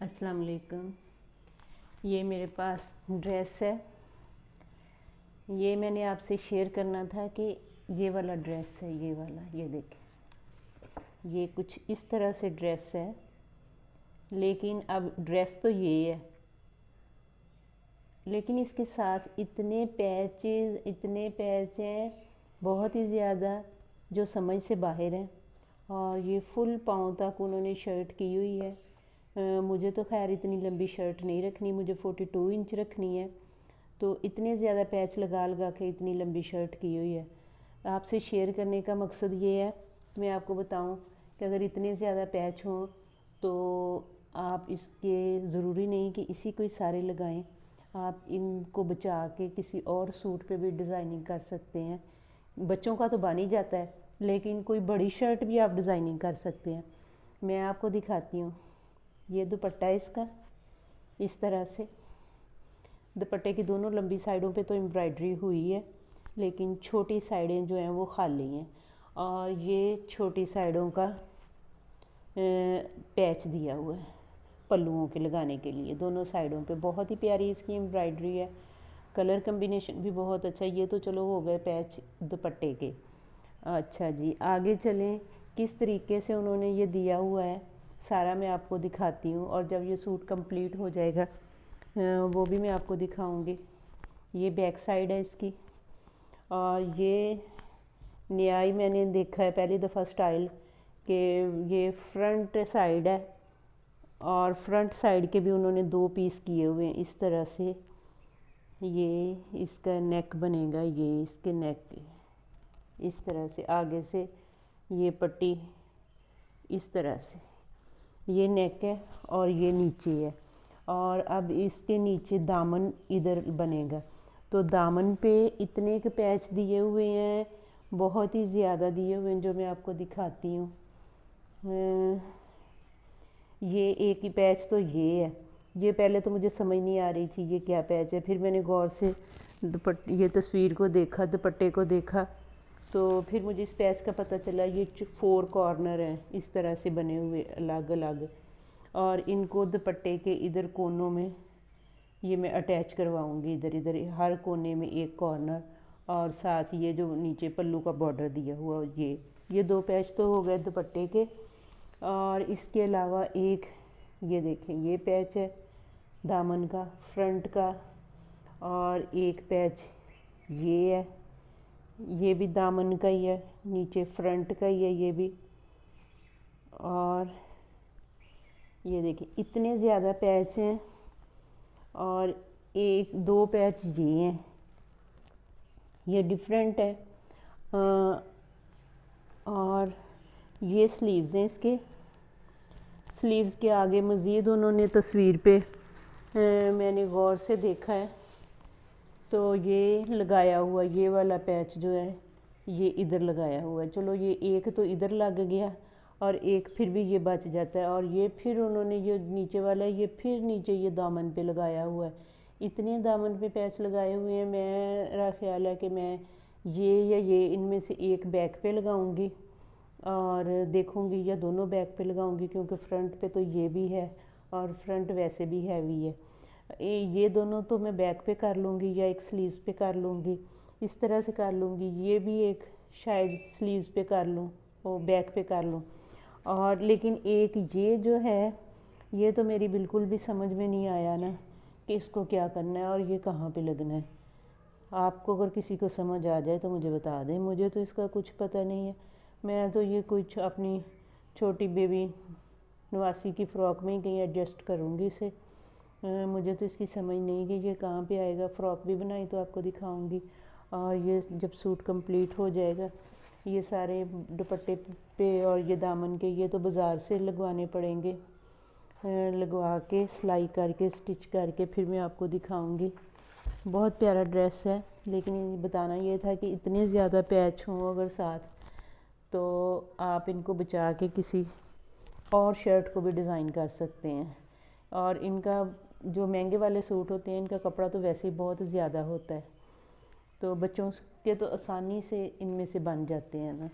अस्सलाम वालेकुम। ये मेरे पास ड्रेस है। ये मैंने आपसे शेयर करना था कि ये वाला ड्रेस है, ये वाला, ये देखें। ये कुछ इस तरह से ड्रेस है, लेकिन अब ड्रेस तो ये है, लेकिन इसके साथ इतने पैच हैं, बहुत ही ज़्यादा, जो समझ से बाहर हैं। और ये फुल पाँव तक उन्होंने शर्ट की हुई है। मुझे तो खैर इतनी लंबी शर्ट नहीं रखनी, मुझे 42 इंच रखनी है। तो इतने ज़्यादा पैच लगा लगा के इतनी लंबी शर्ट की हुई है। आपसे शेयर करने का मकसद ये है, मैं आपको बताऊं कि अगर इतने ज़्यादा पैच हों तो आप इसके ज़रूरी नहीं कि इसी को ही सारे लगाएं। आप इनको बचा के किसी और सूट पे भी डिज़ाइनिंग कर सकते हैं। बच्चों का तो बन ही जाता है, लेकिन कोई बड़ी शर्ट भी आप डिज़ाइनिंग कर सकते हैं। मैं आपको दिखाती हूँ। ये दुपट्टा है इसका, इस तरह से। दुपट्टे की दोनों लंबी साइडों पे तो एम्ब्रॉयडरी हुई है, लेकिन छोटी साइडें जो हैं वो खाली हैं। और ये छोटी साइडों का पैच दिया हुआ है पल्लुओं के लगाने के लिए। दोनों साइडों पे बहुत ही प्यारी इसकी एम्ब्रॉयडरी है। कलर कम्बिनेशन भी बहुत अच्छा है। ये तो चलो हो गए पैच दुपट्टे के। अच्छा जी, आगे चलें। किस तरीके से उन्होंने ये दिया हुआ है सारा मैं आपको दिखाती हूँ, और जब ये सूट कंप्लीट हो जाएगा वो भी मैं आपको दिखाऊंगी। ये बैक साइड है इसकी, और ये नया ही मैंने देखा है पहली दफ़ा स्टाइल कि ये फ्रंट साइड है, और फ्रंट साइड के भी उन्होंने 2 पीस किए हुए हैं इस तरह से। ये इसका नेक बनेगा, ये इसके नेक इस तरह से, आगे से ये पट्टी इस तरह से, ये नेक है और ये नीचे है। और अब इसके नीचे दामन इधर बनेगा, तो दामन पे इतने के पैच दिए हुए हैं, बहुत ही ज़्यादा दिए हुए हैं, जो मैं आपको दिखाती हूँ। ये एक ही पैच तो ये है। ये पहले तो मुझे समझ नहीं आ रही थी ये क्या पैच है, फिर मैंने गौर से ये तस्वीर को देखा, दुपट्टे को देखा, तो फिर मुझे इस पैच का पता चला। ये 4 कॉर्नर हैं इस तरह से बने हुए अलग अलग, और इनको दुपट्टे के इधर कोनों में ये मैं अटैच करवाऊंगी, इधर इधर हर कोने में एक कॉर्नर, और साथ ये जो नीचे पल्लू का बॉर्डर दिया हुआ ये 2 पैच तो हो गए दुपट्टे के। और इसके अलावा एक ये देखें, ये पैच है दामन का फ्रंट का, और एक पैच ये है, ये भी दामन का ही है, नीचे फ्रंट का ही है ये भी। और ये देखिए इतने ज़्यादा पैच हैं, और 1-2 पैच ये हैं, ये डिफरेंट है। और ये स्लीव्स हैं इसके। स्लीव्स के आगे मज़ीद उन्होंने तस्वीर पे मैंने गौर से देखा है, तो ये लगाया हुआ ये वाला पैच जो है ये इधर लगाया हुआ है। चलो ये एक तो इधर लग गया, और एक फिर भी ये बच जाता है, और ये फिर उन्होंने ये नीचे वाला ये फिर नीचे ये दामन पे लगाया हुआ है। इतने दामन पे पैच लगाए हुए हैं, मेरा ख्याल है कि मैं ये या ये इनमें से एक बैक पे लगाऊंगी, और देखूंगी या दोनों बैक पे लगाऊंगी, क्योंकि फ्रंट पे तो ये भी है और फ्रंट वैसे भी हैवी है। ये दोनों तो मैं बैक पे कर लूँगी या एक स्लीव्स पे कर लूँगी, इस तरह से कर लूँगी। ये भी एक शायद स्लीव्स पे कर लूँ और बैक पे कर लूँ। और लेकिन एक ये जो है, ये तो मेरी बिल्कुल भी समझ में नहीं आया ना कि इसको क्या करना है और ये कहाँ पे लगना है। आपको अगर किसी को समझ आ जाए तो मुझे बता दें, मुझे तो इसका कुछ पता नहीं है। मैं तो ये कुछ अपनी छोटी बेबी नवासी की फ़्रॉक में ही कहीं एडजस्ट करूँगी इसे। मुझे तो इसकी समझ नहीं कि ये कहाँ पे आएगा। फ़्रॉक भी बनाई तो आपको दिखाऊंगी, और ये जब सूट कंप्लीट हो जाएगा, ये सारे दुपट्टे पे और ये दामन के ये तो बाज़ार से लगवाने पड़ेंगे। लगवा के सिलाई करके स्टिच करके फिर मैं आपको दिखाऊंगी। बहुत प्यारा ड्रेस है, लेकिन बताना ये था कि इतने ज़्यादा पैच हों अगर साथ, तो आप इनको बचा के किसी और शर्ट को भी डिज़ाइन कर सकते हैं। और इनका जो महंगे वाले सूट होते हैं, इनका कपड़ा तो वैसे ही बहुत ज़्यादा होता है, तो बच्चों के तो आसानी से इनमें से बन जाते हैं ना।